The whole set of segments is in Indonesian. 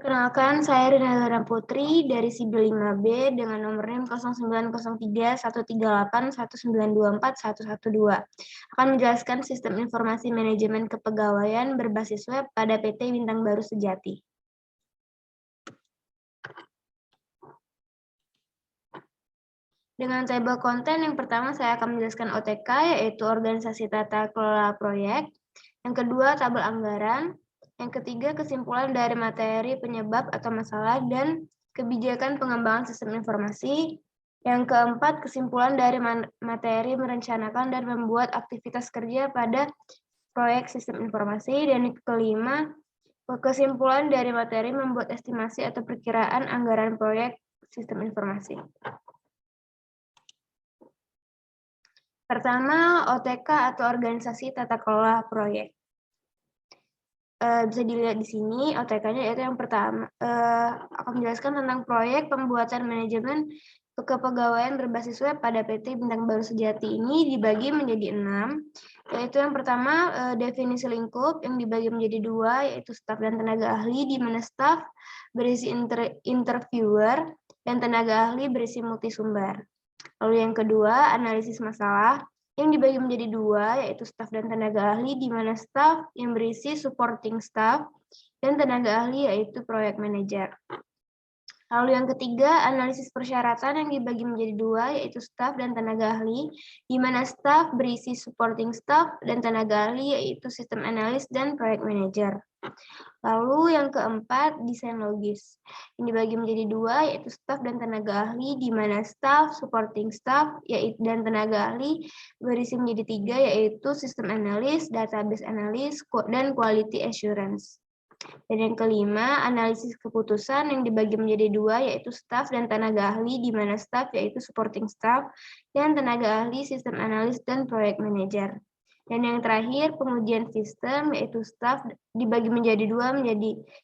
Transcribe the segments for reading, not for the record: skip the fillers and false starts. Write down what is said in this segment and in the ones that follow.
Perkenalkan, saya Rina Putri dari Sibel 5B dengan nomor NIM 0903-138-1924-112. Akan menjelaskan sistem informasi manajemen kepegawaian berbasis web pada PT Bintang Baru Sejati. Dengan tabel konten, yang pertama saya akan menjelaskan OTK, yaitu Organisasi Tata Kelola Proyek. Yang kedua, tabel anggaran. Yang ketiga, kesimpulan dari materi penyebab atau masalah dan kebijakan pengembangan sistem informasi. Yang keempat, kesimpulan dari materi merencanakan dan membuat aktivitas kerja pada proyek sistem informasi. Dan yang kelima, kesimpulan dari materi membuat estimasi atau perkiraan anggaran proyek sistem informasi. Pertama, OTK atau Organisasi Tata Kelola Proyek. Bisa dilihat di sini, OTK-nya yaitu yang pertama, akan menjelaskan tentang proyek pembuatan manajemen kepegawaian berbasis web pada PT Bintang Baru Sejati. Ini dibagi menjadi 6, yaitu yang pertama, definisi lingkup, yang dibagi menjadi 2, yaitu staf dan tenaga ahli, di mana staf berisi interviewer dan tenaga ahli berisi multisumber. Lalu yang kedua, analisis masalah, yang dibagi menjadi 2, yaitu staf dan tenaga ahli, di mana staf yang berisi supporting staff dan tenaga ahli yaitu project manager. Lalu yang ketiga, analisis persyaratan, yang dibagi menjadi 2, yaitu staf dan tenaga ahli, di mana staf berisi supporting staff dan tenaga ahli yaitu sistem analis dan project manager. Lalu yang keempat, desain logis, yang dibagi menjadi 2, yaitu staf dan tenaga ahli, di mana staf, supporting staff, dan tenaga ahli berisi menjadi 3, yaitu sistem analis, database analis, dan quality assurance. Dan yang kelima, analisis keputusan, yang dibagi menjadi 2, yaitu staf dan tenaga ahli, di mana staf yaitu supporting staff, dan tenaga ahli sistem analis dan project manager. Dan yang terakhir, pengujian sistem, yaitu staf dibagi menjadi 2,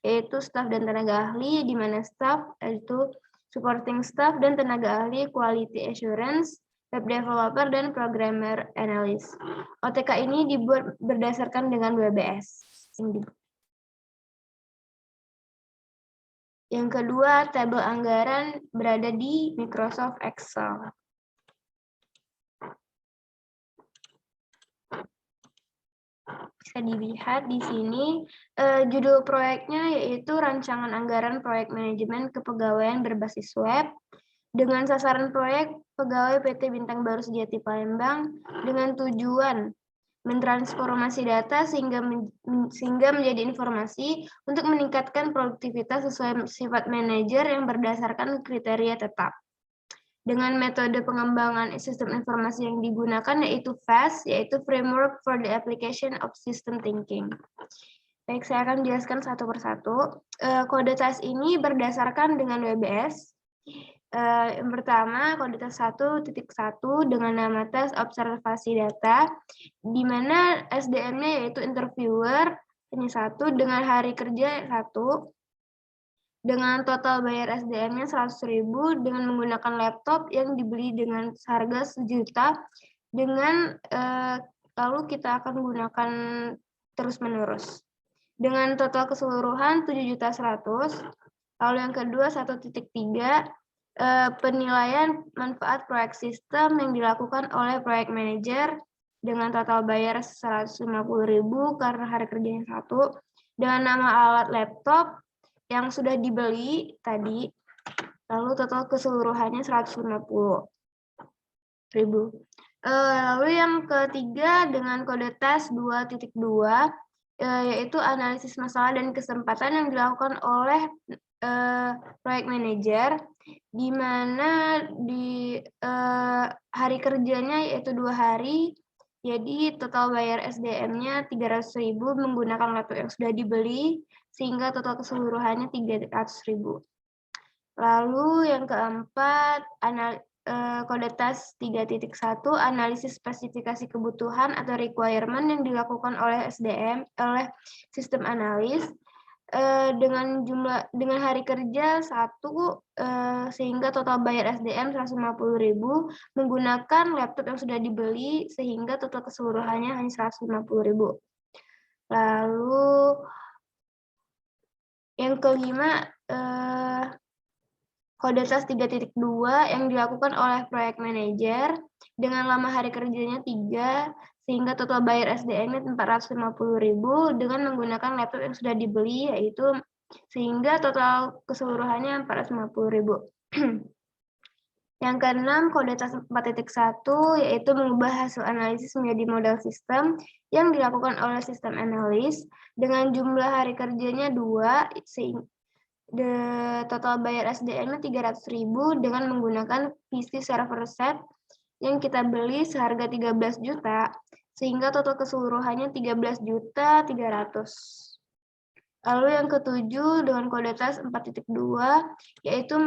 yaitu staf dan tenaga ahli, di mana staf yaitu supporting staff dan tenaga ahli quality assurance, web developer, dan programmer analyst. OTK ini dibuat berdasarkan dengan WBS. Yang kedua, tabel anggaran berada di Microsoft Excel. Bisa dilihat di sini, judul proyeknya yaitu Rancangan Anggaran Proyek Manajemen Kepegawaian Berbasis Web, dengan sasaran proyek pegawai PT Bintang Baru Sejati Palembang, dengan tujuan mentransformasi data sehingga menjadi informasi untuk meningkatkan produktivitas sesuai sifat manajer yang berdasarkan kriteria tetap. Dengan metode pengembangan sistem informasi yang digunakan yaitu FAST, yaitu Framework for the Application of System Thinking. Baik, saya akan menjelaskan satu persatu. Kode tes ini berdasarkan dengan WBS. Yang pertama, kode tes 1.1 dengan nama tes observasi data, di mana SDM-nya yaitu interviewer, hanya 1, dengan hari kerja 1, dengan total bayar SDM-nya 100.000, dengan menggunakan laptop yang dibeli dengan harga 1 juta, dengan lalu kita akan gunakan terus-menerus. Dengan total keseluruhan 7.100.000. Lalu yang kedua 1.3, penilaian manfaat proyek sistem yang dilakukan oleh proyek manajer dengan total bayar 150.000 karena hari kerjanya 1, dengan nama alat laptop yang sudah dibeli tadi, lalu total keseluruhannya 150.000. Lalu yang ketiga dengan kode tes 2.2, yaitu analisis masalah dan kesempatan yang dilakukan oleh proyek manajer, di mana di hari kerjanya yaitu 2 hari, jadi total bayar SDM-nya 300.000 menggunakan laptop yang sudah dibeli, sehingga total keseluruhannya 300.000. Lalu yang keempat, kode tes 3.1, analisis spesifikasi kebutuhan atau requirement yang dilakukan oleh SDM, oleh sistem analis, dengan hari kerja 1, sehingga total bayar SDM 150.000 menggunakan laptop yang sudah dibeli, sehingga total keseluruhannya hanya 150.000. Lalu Yang kelima, kode tas 3.2 yang dilakukan oleh proyek manajer dengan lama hari kerjanya 3, sehingga total bayar SDM-nya 450.000 dengan menggunakan laptop yang sudah dibeli, yaitu sehingga total keseluruhannya 450.000. Yang keenam, kode tas 4.1 yaitu mengubah hasil analisis menjadi model sistem yang dilakukan oleh sistem analis dengan jumlah hari kerjanya 2, sehingga total bayar SDM-nya 300.000 dengan menggunakan PC server set yang kita beli seharga 13 juta, sehingga total keseluruhannya 13.300.000. Lalu yang ketujuh, dengan kode tas 4.2, yaitu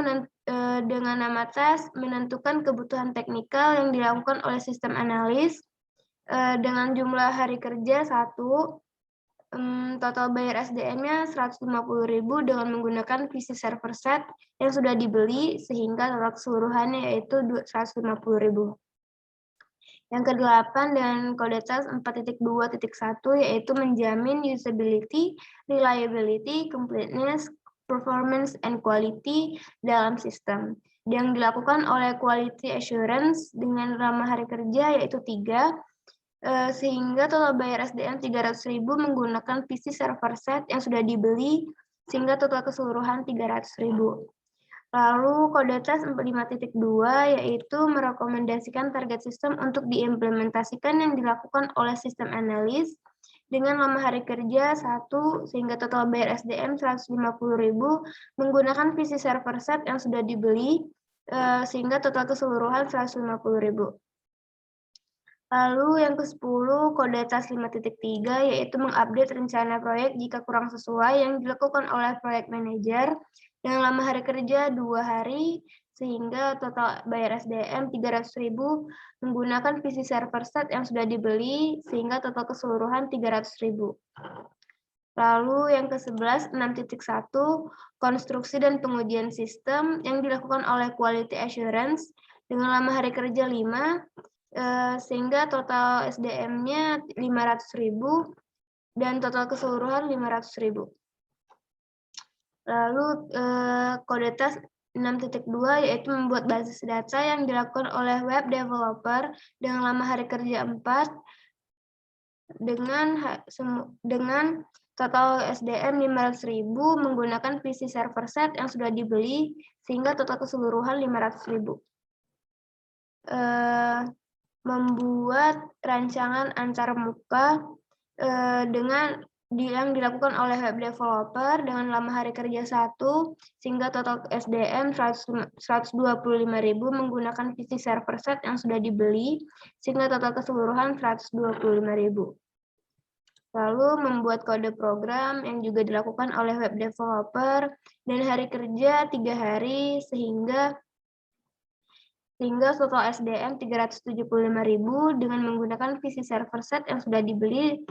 dengan nama tas menentukan kebutuhan teknikal yang dilakukan oleh sistem analis dengan jumlah hari kerja 1, total bayar SDM-nya 150.000 dengan menggunakan PC server set yang sudah dibeli, sehingga total keseluruhannya yaitu 150.000. Yang ke-8, dengan kode tas 4.2.1 yaitu menjamin usability, reliability, completeness, performance, and quality dalam sistem. Yang dilakukan oleh quality assurance dengan lama hari kerja yaitu 3, sehingga total bayar SDM 300.000 menggunakan PC server set yang sudah dibeli, sehingga total keseluruhan 300.000. Lalu kode tas 5.2 yaitu merekomendasikan target sistem untuk diimplementasikan yang dilakukan oleh sistem analis dengan lama hari kerja 1, sehingga total bayar SDM 150.000 menggunakan PC server set yang sudah dibeli, sehingga total keseluruhan 150.000. Lalu yang ke-10, kode tas 5.3 yaitu mengupdate rencana proyek jika kurang sesuai yang dilakukan oleh proyek manajer dengan lama hari kerja 2 hari, sehingga total bayar SDM 300.000 menggunakan PC server set yang sudah dibeli, sehingga total keseluruhan 300.000. Lalu yang ke-11, 6.1, konstruksi dan pengujian sistem yang dilakukan oleh quality assurance dengan lama hari kerja 5, sehingga total SDM-nya 500.000 dan total keseluruhan 500.000. Lalu kode tas 6.2 yaitu membuat basis data yang dilakukan oleh web developer dengan lama hari kerja 4 dengan total SDM 500.000 menggunakan PC server set yang sudah dibeli, sehingga total keseluruhan 500.000. Membuat rancangan antarmuka dengan yang dilakukan oleh web developer dengan lama hari kerja 1, sehingga total SDM 125.000 menggunakan PC server set yang sudah dibeli, sehingga total keseluruhan 125.000. Lalu membuat kode program yang juga dilakukan oleh web developer dan hari kerja 3 hari, sehingga total SDM 375.000 dengan menggunakan PC server set yang sudah dibeli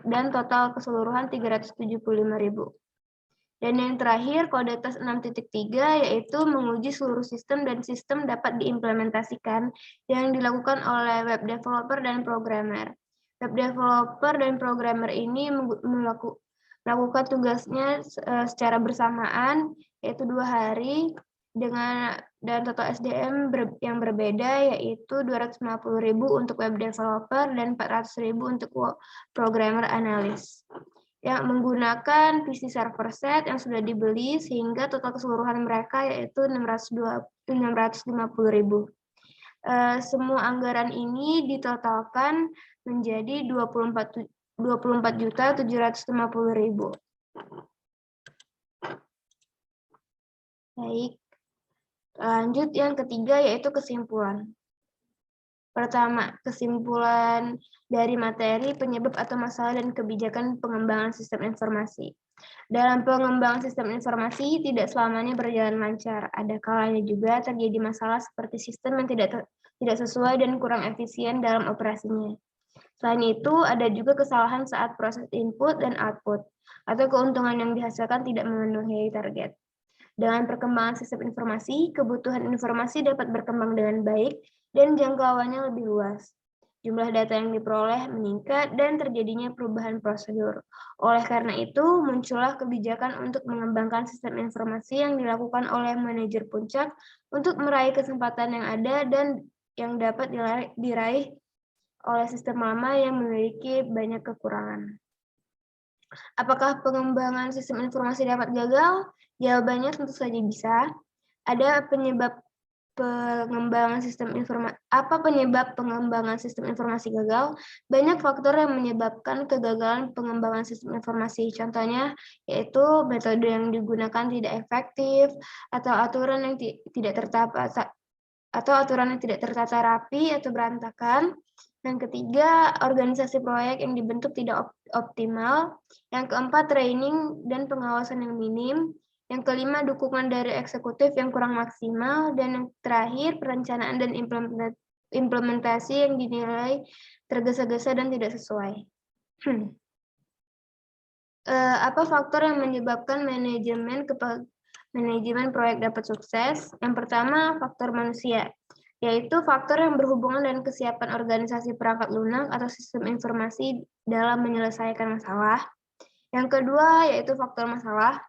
dan total keseluruhan 375.000. Dan yang terakhir, kode tas 6.3 yaitu menguji seluruh sistem dan sistem dapat diimplementasikan yang dilakukan oleh web developer dan programmer. Web developer dan programmer ini melakukan tugasnya secara bersamaan, yaitu 2 hari, dan total SDM yang berbeda, yaitu 250.000 untuk web developer dan 400.000 untuk programmer analis yang menggunakan PC server set yang sudah dibeli, sehingga total keseluruhan mereka yaitu 650.000. Semua anggaran ini ditotalkan menjadi 24.750.000. Baik. Lanjut yang ketiga yaitu kesimpulan. Pertama, kesimpulan dari materi, penyebab atau masalah dan kebijakan pengembangan sistem informasi. Dalam pengembangan sistem informasi tidak selamanya berjalan lancar. Ada kalanya juga terjadi masalah seperti sistem yang tidak sesuai dan kurang efisien dalam operasinya. Selain itu, ada juga kesalahan saat proses input dan output, atau keuntungan yang dihasilkan tidak memenuhi target. Dengan perkembangan sistem informasi, kebutuhan informasi dapat berkembang dengan baik dan jangkauannya lebih luas. Jumlah data yang diperoleh meningkat dan terjadinya perubahan prosedur. Oleh karena itu, muncullah kebijakan untuk mengembangkan sistem informasi yang dilakukan oleh manajer puncak untuk meraih kesempatan yang ada dan yang dapat diraih oleh sistem lama yang memiliki banyak kekurangan. Apakah pengembangan sistem informasi dapat gagal? Jawabannya tentu saja bisa. Ada penyebab pengembangan sistem informasi. Apa penyebab pengembangan sistem informasi gagal? Banyak faktor yang menyebabkan kegagalan pengembangan sistem informasi. Contohnya yaitu metode yang digunakan tidak efektif atau aturan yang tidak tertata rapi atau berantakan. Yang ketiga, organisasi proyek yang dibentuk tidak optimal. Yang keempat, training dan pengawasan yang minim. Yang kelima, dukungan dari eksekutif yang kurang maksimal. Dan yang terakhir, perencanaan dan implementasi yang dinilai tergesa-gesa dan tidak sesuai. Apa faktor yang menyebabkan manajemen proyek dapat sukses? Yang pertama, faktor manusia, yaitu faktor yang berhubungan dengan kesiapan organisasi perangkat lunak atau sistem informasi dalam menyelesaikan masalah. Yang kedua, yaitu faktor masalah,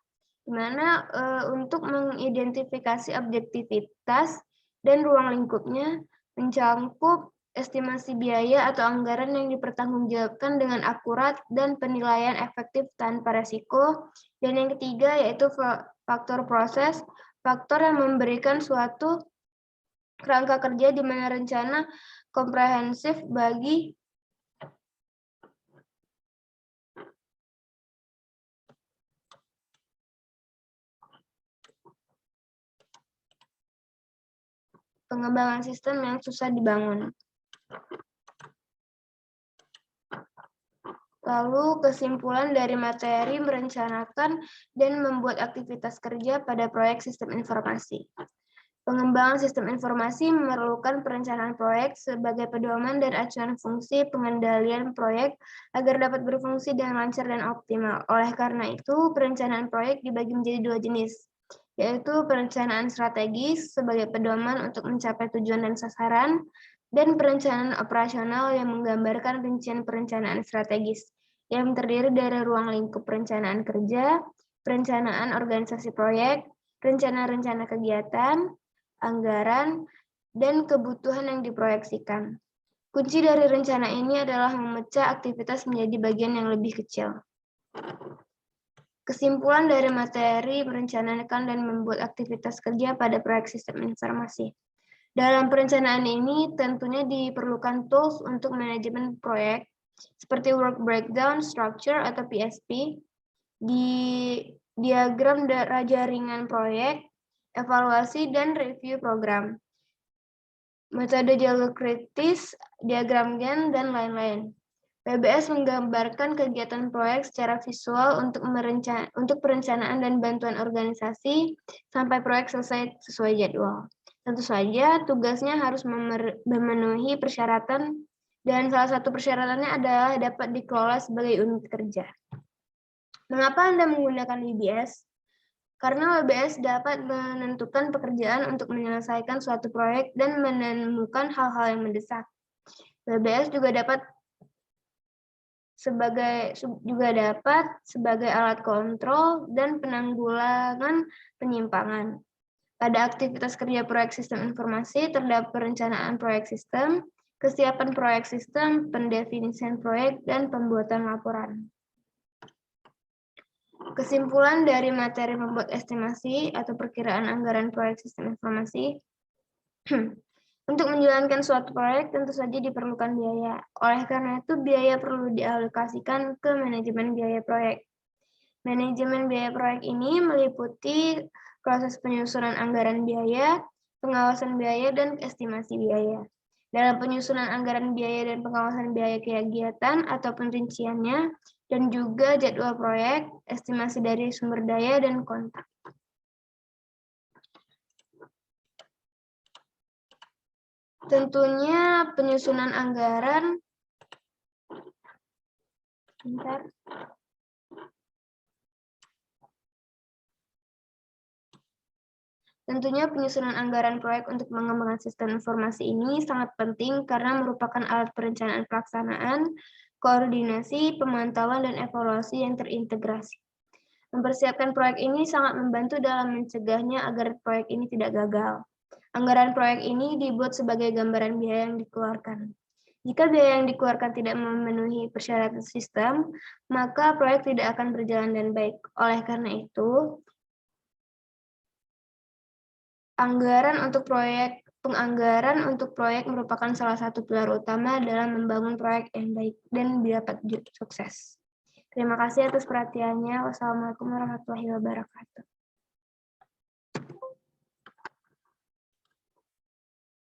di mana untuk mengidentifikasi objektivitas dan ruang lingkupnya mencakup estimasi biaya atau anggaran yang dipertanggungjawabkan dengan akurat dan penilaian efektif tanpa resiko. Dan yang ketiga yaitu faktor proses, faktor yang memberikan suatu kerangka kerja di mana rencana komprehensif bagi pengembangan sistem yang susah dibangun. Lalu kesimpulan dari materi merencanakan dan membuat aktivitas kerja pada proyek sistem informasi. Pengembangan sistem informasi memerlukan perencanaan proyek sebagai pedoman dan acuan fungsi pengendalian proyek agar dapat berfungsi dengan lancar dan optimal. Oleh karena itu, perencanaan proyek dibagi menjadi dua jenis, yaitu perencanaan strategis sebagai pedoman untuk mencapai tujuan dan sasaran, dan perencanaan operasional yang menggambarkan rincian perencanaan strategis, yang terdiri dari ruang lingkup perencanaan kerja, perencanaan organisasi proyek, rencana-rencana kegiatan, anggaran, dan kebutuhan yang diproyeksikan. Kunci dari rencana ini adalah memecah aktivitas menjadi bagian yang lebih kecil. Kesimpulan dari materi merencanakan dan membuat aktivitas kerja pada proyek sistem informasi. Dalam perencanaan ini tentunya diperlukan tools untuk manajemen proyek seperti work breakdown, structure atau PSP, di diagram jaringan proyek, evaluasi dan review program, metode jalur kritis, diagram Gantt, dan lain-lain. PBS menggambarkan kegiatan proyek secara visual untuk perencanaan dan bantuan organisasi sampai proyek selesai sesuai jadwal. Tentu saja tugasnya harus memenuhi persyaratan dan salah satu persyaratannya adalah dapat dikelola sebagai unit kerja. Mengapa Anda menggunakan WBS? Karena WBS dapat menentukan pekerjaan untuk menyelesaikan suatu proyek dan menemukan hal-hal yang mendesak. WBS juga dapat sebagai alat kontrol dan penanggulangan penyimpangan. Pada aktivitas kerja proyek sistem informasi terdapat perencanaan proyek sistem, kesiapan proyek sistem, pendefinisian proyek, dan pembuatan laporan. Kesimpulan dari materi membuat estimasi atau perkiraan anggaran proyek sistem informasi. Untuk menjalankan suatu proyek tentu saja diperlukan biaya. Oleh karena itu, biaya perlu dialokasikan ke manajemen biaya proyek. Manajemen biaya proyek ini meliputi proses penyusunan anggaran biaya, pengawasan biaya, dan estimasi biaya. Dalam penyusunan anggaran biaya dan pengawasan biaya kegiatan atau perinciannya, dan juga jadwal proyek, estimasi dari sumber daya, dan kontak. Tentunya penyusunan anggaran Tentunya penyusunan anggaran proyek untuk mengembangkan sistem informasi ini sangat penting karena merupakan alat perencanaan pelaksanaan, koordinasi, pemantauan, dan evaluasi yang terintegrasi. Mempersiapkan proyek ini sangat membantu dalam mencegahnya agar proyek ini tidak gagal. Anggaran proyek ini dibuat sebagai gambaran biaya yang dikeluarkan. Jika biaya yang dikeluarkan tidak memenuhi persyaratan sistem, maka proyek tidak akan berjalan dengan baik. Oleh karena itu, penganggaran untuk proyek merupakan salah satu pilar utama dalam membangun proyek yang baik dan dapat sukses. Terima kasih atas perhatiannya. Wassalamualaikum warahmatullahi wabarakatuh.